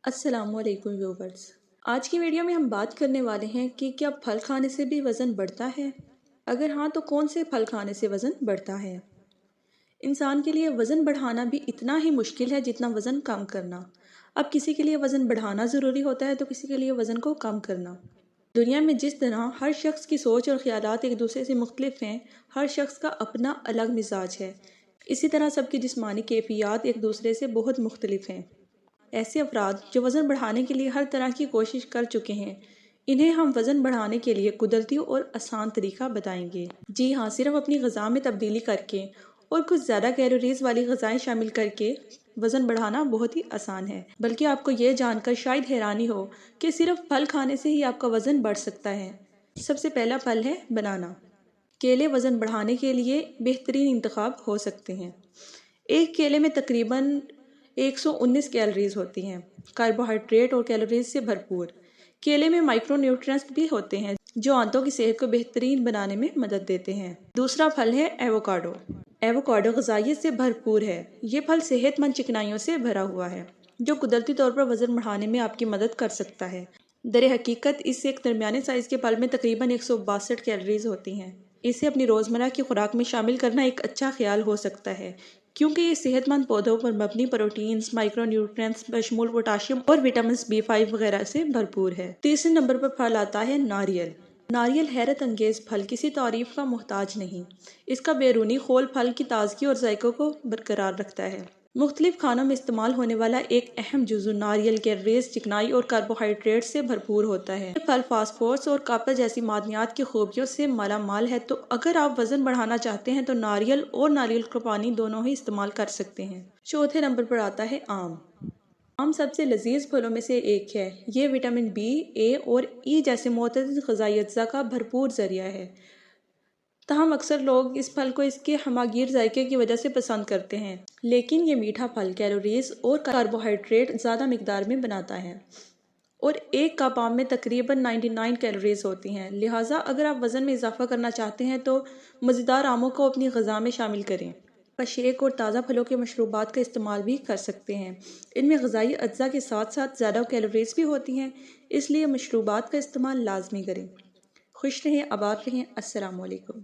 अस्सलाम वालेकुम व्यूवर्स। आज की वीडियो में हम बात करने वाले हैं कि क्या फल खाने से भी वज़न बढ़ता है? अगर हाँ तो कौन से फल खाने से वज़न बढ़ता है? इंसान के लिए वज़न बढ़ाना भी इतना ही मुश्किल है जितना वज़न कम करना। अब किसी के लिए वज़न बढ़ाना ज़रूरी होता है तो किसी के लिए वज़न को कम करना। दुनिया में जिस तरह हर शख्स की सोच और ख़यालात एक दूसरे से मुख्तलिफ हैं, हर शख्स का अपना अलग मिजाज है। इसी तरह सबकी जिस्मानी कैफियत एक दूसरे से बहुत मुख्तलिफ हैं। ऐसे अफराद जो वज़न बढ़ाने के लिए हर तरह की कोशिश कर चुके हैं, इन्हें हम वज़न बढ़ाने के लिए कुदरती और आसान तरीका बताएंगे। जी हाँ, सिर्फ अपनी ग़िज़ा में तब्दीली करके और कुछ ज़्यादा कैलोरीज़ वाली ग़िज़ाएँ शामिल करके वज़न बढ़ाना बहुत ही आसान है। बल्कि आपको ये जानकर शायद हैरानी हो कि सिर्फ फल खाने से ही आपका वज़न बढ़ सकता है। सबसे पहला फल है बनाना। केले वज़न बढ़ाने के लिए बेहतरीन इंतखाब हो सकते हैं। एक केले में तकरीबन 119 कैलोरीज होती हैं, कार्बोहाइड्रेट और कैलोरीज से भरपूर। केले में माइक्रोन्यूट्रिएंट्स भी होते हैं जो आंतों की सेहत को बेहतरीन बनाने में मदद देते हैं। दूसरा फल है एवोकाडो। एवोकाडो ग़िज़ाइयत से भरपूर है। ये फल सेहतमंद चिकनाइयों से भरा हुआ है जो कुदरती तौर पर वज़न बढ़ाने में आपकी मदद कर सकता है। दर हकीकत इस एक दरमियाने साइज़ के फल में तकरीबन 162 कैलोरीज होती हैं। इसे अपनी रोज़मर्रा की खुराक में शामिल करना एक अच्छा ख्याल हो सकता है क्योंकि ये सेहतमंद पौधों पर मबनी प्रोटीन्स, माइक्रोन्यूट्रिएंट्स बशमूल पोटाशियम और विटामिन B5 वगैरह से भरपूर है। तीसरे नंबर पर फल आता है नारियल। नारियल हैरत अंगेज फल किसी तारीफ का मोहताज नहीं। इसका बैरूनी खोल फल की ताजगी और जायकों को बरकरार रखता है। मुख्तलिफ खानों में इस्तेमाल होने वाला एक अहम जुज़ु नारियल कैलोरीज, चिकनाई और कार्बोहाइड्रेट से भरपूर होता है। ये फल फास्फोरस और कॉपर जैसी मादनियात की खूबियों से माला माल है। तो अगर आप वज़न बढ़ाना चाहते हैं तो नारियल और नारियल का पानी दोनों ही इस्तेमाल कर सकते हैं। चौथे नंबर पर आता है आम। आम सबसे लजीज फलों में से एक है। ये विटामिन B, A और E जैसे मुतअद्दिद ग़िज़ाई अज्जा का भरपूर ज़रिया है। तहम अक्सर लोग इस फल को इसके हमागीर जायके की वजह से पसंद करते हैं, लेकिन ये मीठा फल कैलोरीज और कार्बोहाइड्रेट ज़्यादा मिकदार में बनाता है और एक कप आम में तकरीबन 99 कैलोरीज होती हैं। लिहाजा अगर आप वज़न में इजाफा करना चाहते हैं तो मज़ेदार आमों को अपनी ग़िज़ा में शामिल करें। शेक और ताज़ा फलों के मशरूबात का इस्तेमाल भी कर सकते हैं। इनमें ग़िज़ाई अज्जा के साथ साथ ज़्यादा कैलोरीज भी होती हैं, इसलिए मशरूबात का इस्तेमाल लाजमी करें। खुश रहें, आबाद रहें। अस्सलाम वालेकुम।